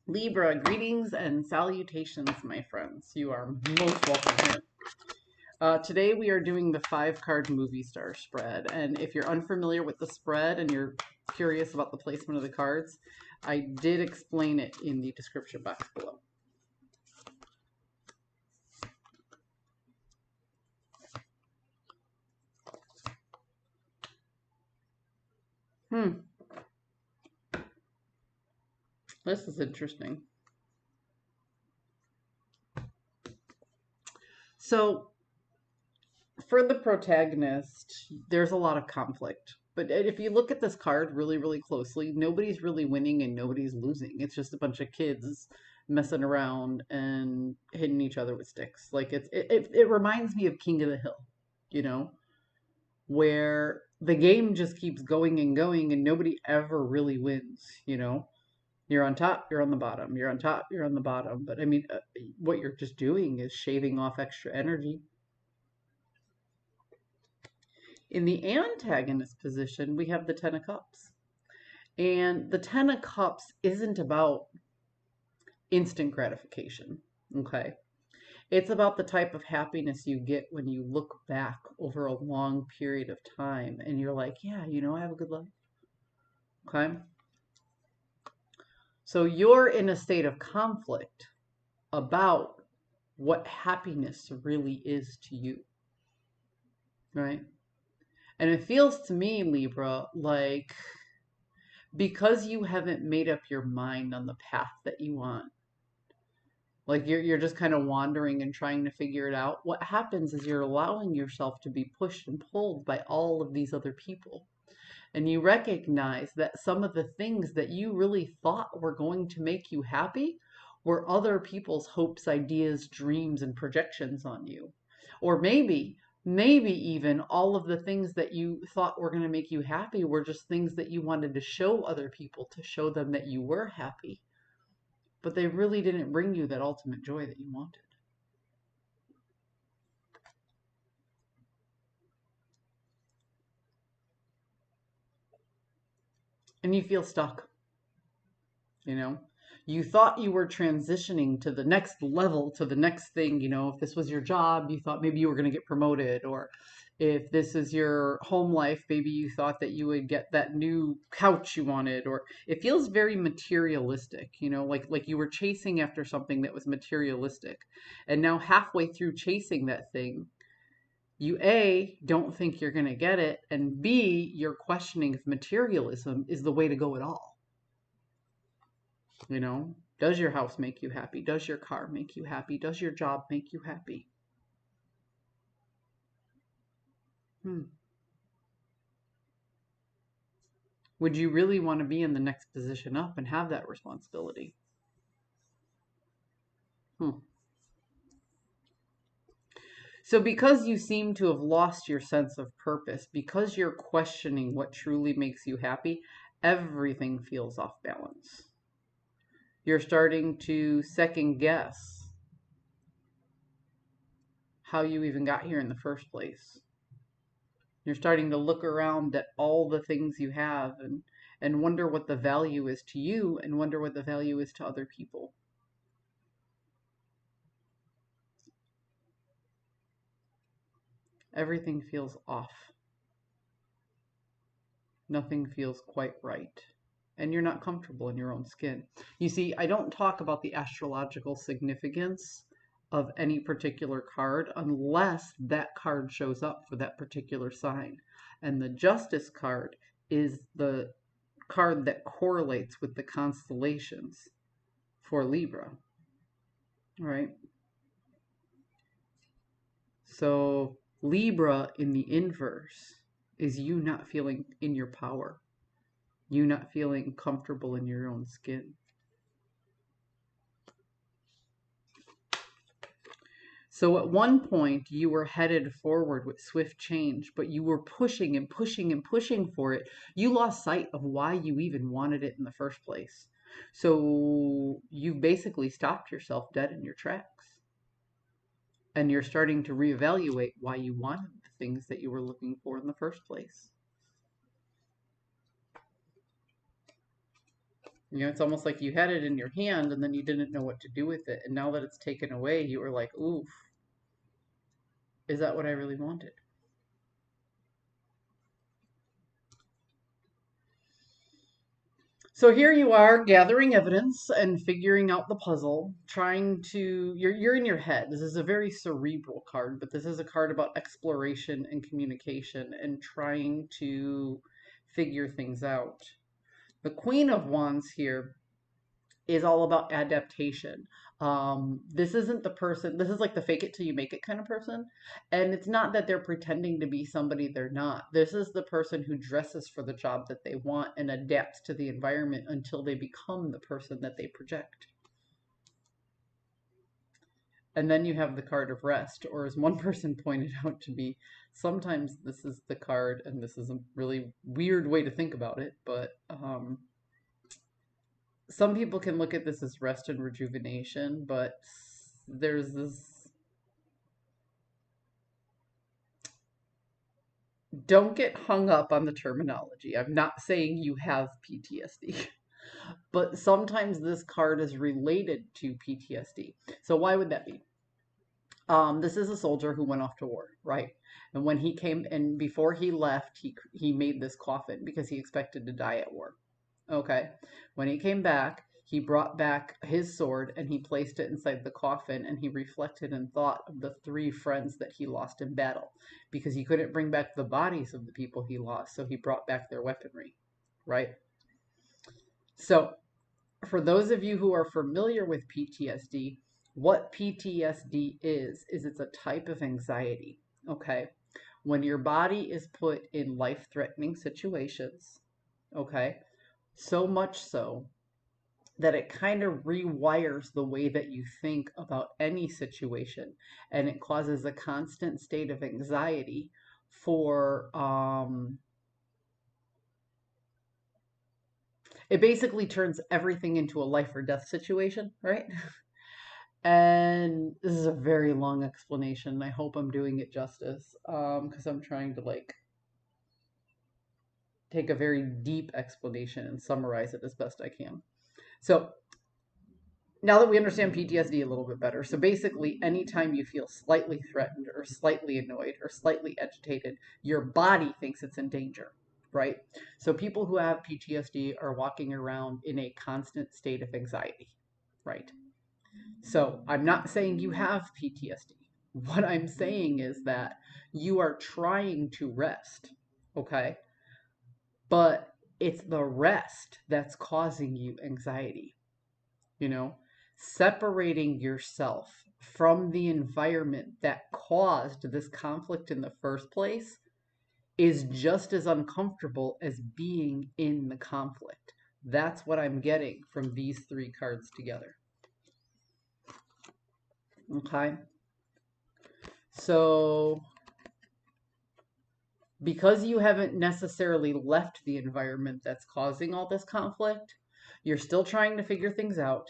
Libra, greetings and salutations, my friends. You are most welcome here. Today we are doing the 5-card movie star spread. And if you're unfamiliar with the spread and you're curious about the placement of the cards, I did explain it in the description box below. This is interesting. So, for the protagonist, there's a lot of conflict. But if you look at this card really, really closely, nobody's really winning and nobody's losing. It's just a bunch of kids messing around and hitting each other with sticks. Like it reminds me of King of the Hill, you know, where the game just keeps going and nobody ever really wins, you know. You're on top, you're on the bottom. You're on top, you're on the bottom. But I mean, what you're just doing is shaving off extra energy. In the antagonist position, we have the Ten of Cups. And the Ten of Cups isn't about instant gratification, okay? It's about the type of happiness you get when you look back over a long period of time and you're like, yeah, you know, I have a good life, okay? So you're in a state of conflict about what happiness really is to you, right? And it feels to me, Libra, like because you haven't made up your mind on the path that you want, like you're just kind of wandering and trying to figure it out. What happens is you're allowing yourself to be pushed and pulled by all of these other people. And you recognize that some of the things that you really thought were going to make you happy were other people's hopes, ideas, dreams, and projections on you. Or maybe even all of the things that you thought were going to make you happy were just things that you wanted to show other people to show them that you were happy. But they really didn't bring you that ultimate joy that you wanted. And you feel stuck, you know? You thought you were transitioning to the next level, to the next thing, you know, if this was your job, you thought maybe you were going to get promoted, or if this is your home life, maybe you thought that you would get that new couch you wanted, or it feels very materialistic, you know, like you were chasing after something that was materialistic. And now halfway through chasing that thing, you A, don't think you're going to get it, and B, you're questioning if materialism is the way to go at all. You know, does your house make you happy? Does your car make you happy? Does your job make you happy? Would you really want to be in the next position up and have that responsibility? So, because you seem to have lost your sense of purpose, because you're questioning what truly makes you happy, everything feels off balance. You're starting to second guess how you even got here in the first place. You're starting to look around at all the things you have and wonder what the value is to you and wonder what the value is to other people. Everything feels off. Nothing feels quite right. And you're not comfortable in your own skin. You see, I don't talk about the astrological significance of any particular card unless that card shows up for that particular sign. And the Justice card is the card that correlates with the constellations for Libra, right? So Libra in the inverse is you not feeling in your power, you not feeling comfortable in your own skin. So at one point you were headed forward with swift change, but you were pushing and pushing and pushing for it. You lost sight of why you even wanted it in the first place. So you've basically stopped yourself dead in your tracks. And you're starting to reevaluate why you wanted the things that you were looking for in the first place. You know, it's almost like you had it in your hand and then you didn't know what to do with it. And now that it's taken away, you were like, oof, is that what I really wanted? So here you are gathering evidence and figuring out the puzzle, trying to you're in your head. This is a very cerebral card, but this is a card about exploration and communication and trying to figure things out. The Queen of Wands here is all about adaptation. This isn't the person, this is like the fake it till you make it kind of person. And it's not that they're pretending to be somebody they're not. This is the person who dresses for the job that they want and adapts to the environment until they become the person that they project. And then you have the card of rest, or as one person pointed out to me, sometimes this is the card, and this is a really weird way to think about it, but some people can look at this as rest and rejuvenation, but there's this, don't get hung up on the terminology. I'm not saying you have PTSD, but sometimes this card is related to PTSD. So why would that be? This is a soldier who went off to war, right? And when he came, and before he left, he made this coffin because he expected to die at war. Okay. When he came back, he brought back his sword and he placed it inside the coffin, and he reflected and thought of the 3 friends that he lost in battle because he couldn't bring back the bodies of the people he lost, so he brought back their weaponry, right? So, for those of you who are familiar with PTSD, what PTSD is it's a type of anxiety, okay? When your body is put in life-threatening situations, okay? So much so that it kind of rewires the way that you think about any situation, and it causes a constant state of anxiety for it basically turns everything into a life or death situation, right? And this is a very long explanation. I hope I'm doing it justice, because I'm trying to like take a very deep explanation and summarize it as best I can. So now that we understand PTSD a little bit better, so basically anytime you feel slightly threatened or slightly annoyed or slightly agitated, your body thinks it's in danger, right? So people who have PTSD are walking around in a constant state of anxiety, right? So I'm not saying you have PTSD. What I'm saying is that you are trying to rest, okay? But it's the rest that's causing you anxiety, you know? Separating yourself from the environment that caused this conflict in the first place is just as uncomfortable as being in the conflict. That's what I'm getting from these 3 cards together. Okay? So, because you haven't necessarily left the environment that's causing all this conflict, you're still trying to figure things out,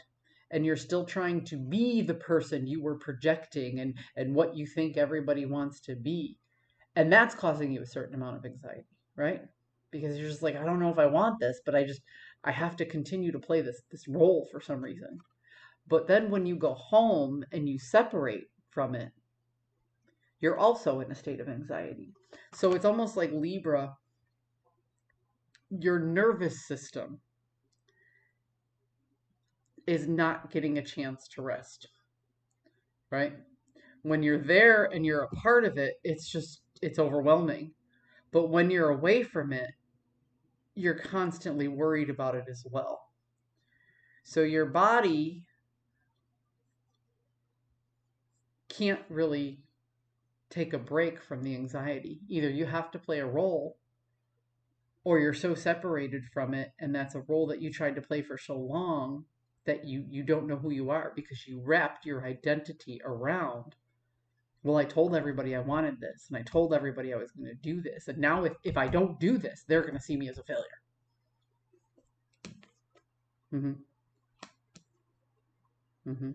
and you're still trying to be the person you were projecting and what you think everybody wants to be. And that's causing you a certain amount of anxiety, right? Because you're just like, I don't know if I want this, but I have to continue to play this role for some reason. But then when you go home and you separate from it, you're also in a state of anxiety. So it's almost like Libra, your nervous system is not getting a chance to rest, right? When you're there and you're a part of it, it's overwhelming. But when you're away from it, you're constantly worried about it as well. So your body can't really take a break from the anxiety. Either you have to play a role, or you're so separated from it, and that's a role that you tried to play for so long that you don't know who you are because you wrapped your identity around, well, I told everybody I wanted this, and I told everybody I was going to do this, and now if I don't do this, they're going to see me as a failure. Mm-hmm. Mm-hmm.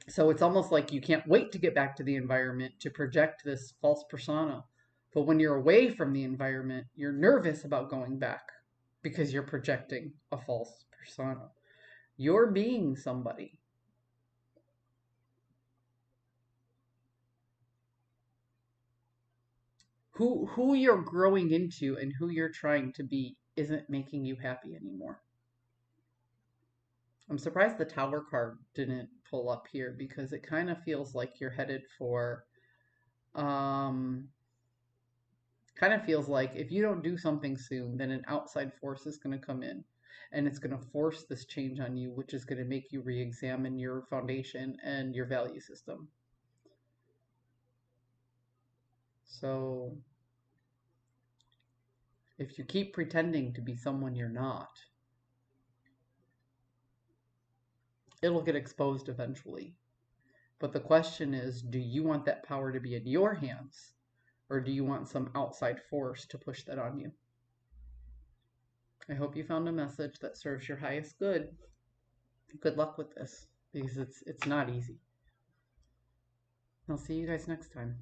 So it's almost like you can't wait to get back to the environment to project this false persona. But when you're away from the environment, you're nervous about going back. because you're projecting a false persona. You're being somebody. Who you're growing into and who you're trying to be isn't making you happy anymore. I'm surprised the Tower card didn't pull up here because it kind of feels like you're headed for um kind of feels like if you don't do something soon, then an outside force is going to come in and it's going to force this change on you, which is going to make you re-examine your foundation and your value system. So if you keep pretending to be someone you're not, it'll get exposed eventually. But the question is, do you want that power to be in your hands, or do you want some outside force to push that on you? I hope you found a message that serves your highest good. Good luck with this, because it's not easy. I'll see you guys next time.